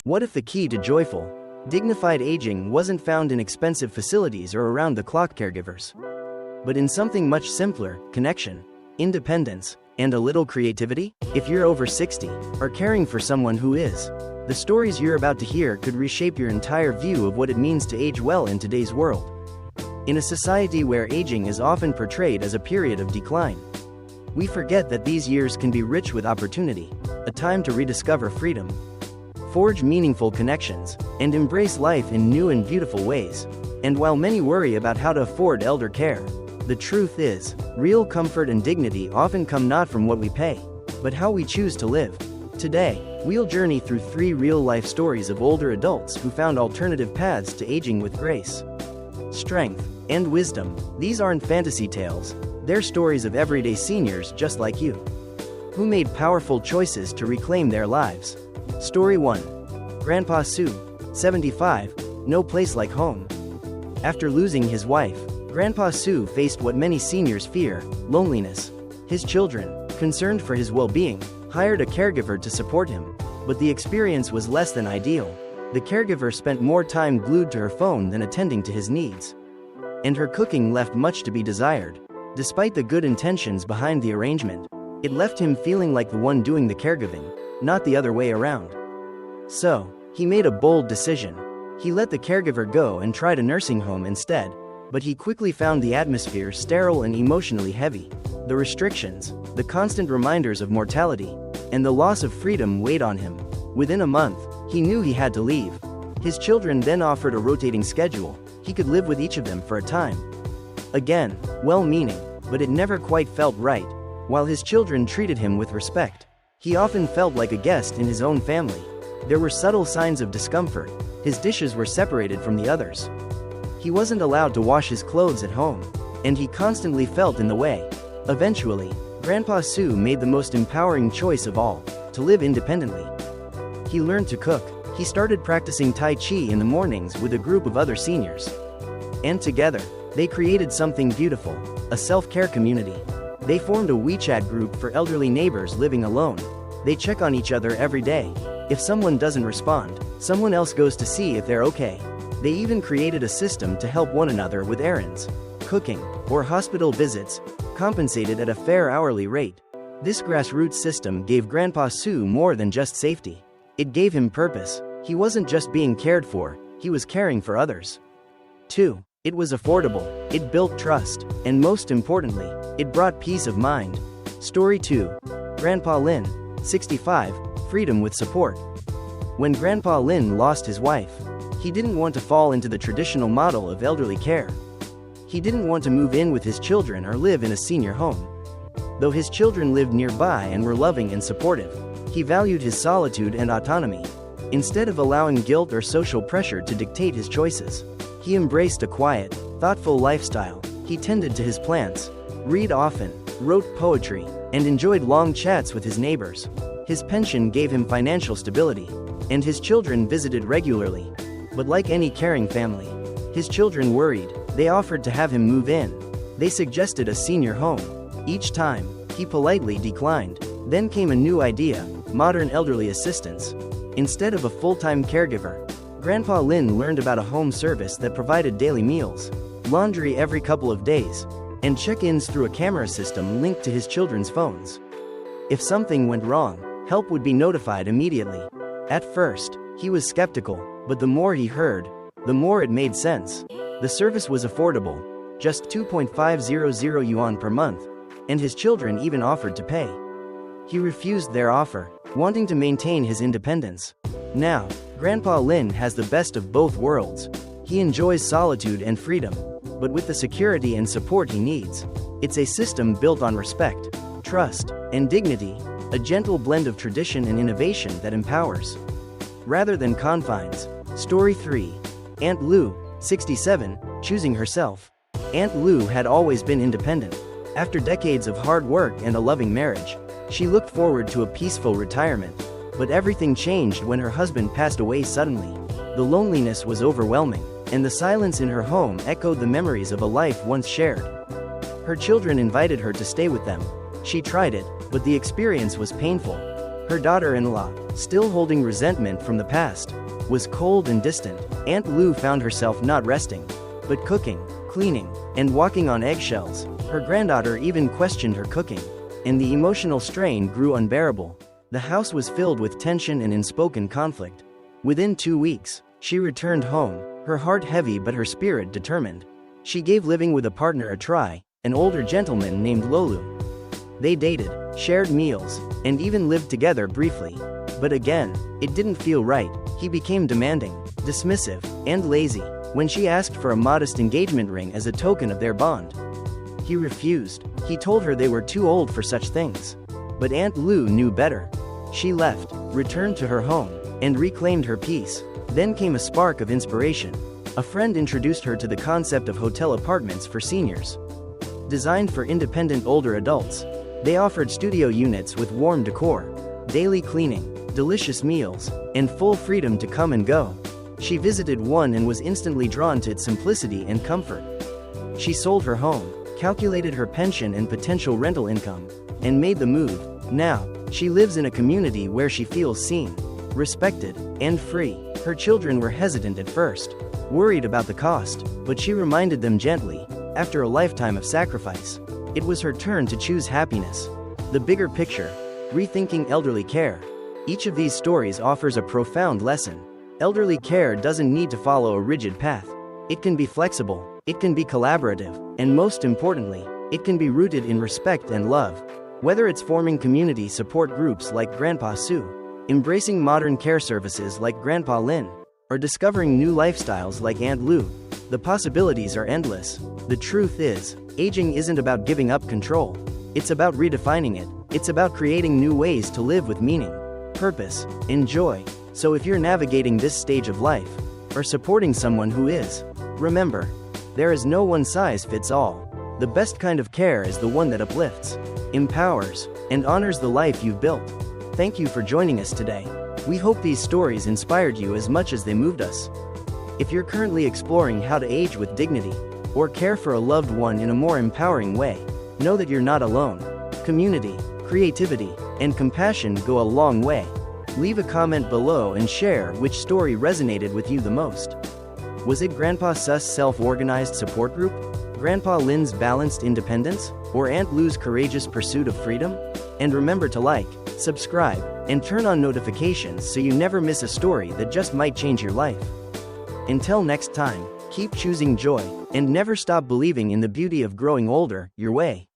What if the key to joyful, dignified aging wasn't found in expensive facilities or around-the-clock caregivers, but in something much simpler: connection, independence, and a little creativity? If you're over 60, or caring for someone who is, the stories you're about to hear could reshape your entire view of what it means to age well in today's world. In a society where aging is often portrayed as a period of decline, we forget that these years can be rich with opportunity, a time to rediscover freedom, forge meaningful connections, and embrace life in new and beautiful ways. And while many worry about how to afford elder care, the truth is, real comfort and dignity often come not from what we pay, but how we choose to live. Today, we'll journey through 3 real-life stories of older adults who found alternative paths to aging with grace, strength, and wisdom. These aren't fantasy tales, they're stories of everyday seniors just like you, who made powerful choices to reclaim their lives. Story 1. Grandpa Sue, 75, no place like home. After losing his wife, Grandpa Sue faced what many seniors fear: loneliness. His children, concerned for his well-being, hired a caregiver to support him, but the experience was less than ideal. The caregiver spent more time glued to her phone than attending to his needs, and her cooking left much to be desired. Despite the good intentions behind the arrangement, it left him feeling like the one doing the caregiving, not the other way around. So, he made a bold decision. He let the caregiver go and tried a nursing home instead, but he quickly found the atmosphere sterile and emotionally heavy. The restrictions, the constant reminders of mortality, and the loss of freedom weighed on him. Within a month, he knew he had to leave. His children then offered a rotating schedule. He could live with each of them for a time. Again, well-meaning, but it never quite felt right. While his children treated him with respect, he often felt like a guest in his own family. There were subtle signs of discomfort. His dishes were separated from the others. He wasn't allowed to wash his clothes at home, and he constantly felt in the way. Eventually, Grandpa Sue made the most empowering choice of all: to live independently. He learned to cook. He started practicing Tai Chi in the mornings with a group of other seniors. And together, they created something beautiful: a self-care community. They formed a WeChat group for elderly neighbors living alone. They check on each other every day. If someone doesn't respond, someone else goes to see if they're okay. They even created a system to help one another with errands, cooking, or hospital visits, compensated at a fair hourly rate. This grassroots system gave Grandpa Sue more than just safety. It gave him purpose. He wasn't just being cared for, he was caring for others. 2. It was affordable, it built trust, and most importantly, it brought peace of mind. Story 2. Grandpa Lin, 65, freedom with support. When Grandpa Lin lost his wife, he didn't want to fall into the traditional model of elderly care. He didn't want to move in with his children or live in a senior home. Though his children lived nearby and were loving and supportive, he valued his solitude and autonomy. Instead of allowing guilt or social pressure to dictate his choices, he embraced a quiet, thoughtful lifestyle. He tended to his plants, read often, wrote poetry, and enjoyed long chats with his neighbors. His pension gave him financial stability, and his children visited regularly. But like any caring family, his children worried. They offered to have him move in. They suggested a senior home. Each time, he politely declined. Then came a new idea: modern elderly assistance. Instead of a full-time caregiver, Grandpa Lin learned about a home service that provided daily meals, laundry every couple of days, and check-ins through a camera system linked to his children's phones. If something went wrong, help would be notified immediately. At first, he was skeptical, but the more he heard, the more it made sense. The service was affordable, just 2.500 yuan per month, and his children even offered to pay. He refused their offer, wanting to maintain his independence. Now, Grandpa Lin has the best of both worlds. He enjoys solitude and freedom, but with the security and support he needs. It's a system built on respect, trust, and dignity, a gentle blend of tradition and innovation that empowers, rather than confines. Story 3. Aunt Lu, 67, choosing herself. Aunt Lu had always been independent. After decades of hard work and a loving marriage, she looked forward to a peaceful retirement. But everything changed when her husband passed away suddenly. The loneliness was overwhelming, and the silence in her home echoed the memories of a life once shared. Her children invited her to stay with them. She tried it, but the experience was painful. Her daughter-in-law, still holding resentment from the past, was cold and distant. Aunt Lou found herself not resting, but cooking, cleaning, and walking on eggshells. Her granddaughter even questioned her cooking, and the emotional strain grew unbearable. The house was filled with tension and unspoken conflict. Within 2 weeks, she returned home, her heart heavy but her spirit determined. She gave living with a partner a try, an older gentleman named Lolu. They dated, shared meals, and even lived together briefly. But again, it didn't feel right. He became demanding, dismissive, and lazy. When she asked for a modest engagement ring as a token of their bond, he refused. He told her they were too old for such things. But Aunt Lou knew better. She left, returned to her home, and reclaimed her peace. Then came a spark of inspiration. A friend introduced her to the concept of hotel apartments for seniors. Designed for independent older adults, they offered studio units with warm decor, daily cleaning, delicious meals, and full freedom to come and go. She visited one and was instantly drawn to its simplicity and comfort. She sold her home, calculated her pension and potential rental income, and made the move. Now, she lives in a community where she feels seen, respected, and free. Her children were hesitant at first, worried about the cost, but she reminded them gently, after a lifetime of sacrifice, it was her turn to choose happiness. The bigger picture, rethinking elderly care. Each of these stories offers a profound lesson. Elderly care doesn't need to follow a rigid path. It can be flexible, it can be collaborative, and most importantly, it can be rooted in respect and love. Whether it's forming community support groups like Grandpa Sue, embracing modern care services like Grandpa Lin, or discovering new lifestyles like Aunt Lou, the possibilities are endless. The truth is, aging isn't about giving up control. It's about redefining it. It's about creating new ways to live with meaning, purpose, and joy. So if you're navigating this stage of life, or supporting someone who is, remember, there is no one-size-fits-all. The best kind of care is the one that uplifts, empowers, and honors the life you've built. Thank you for joining us today. We hope these stories inspired you as much as they moved us. If you're currently exploring how to age with dignity, or care for a loved one in a more empowering way, know that you're not alone. Community, creativity, and compassion go a long way. Leave a comment below and share which story resonated with you the most. Was it Grandpa Su's self-organized support group? Grandpa Lin's balanced independence? Or Aunt Lou's courageous pursuit of freedom? And remember to like, subscribe, and turn on notifications so you never miss a story that just might change your life. Until next time, keep choosing joy, and never stop believing in the beauty of growing older, your way.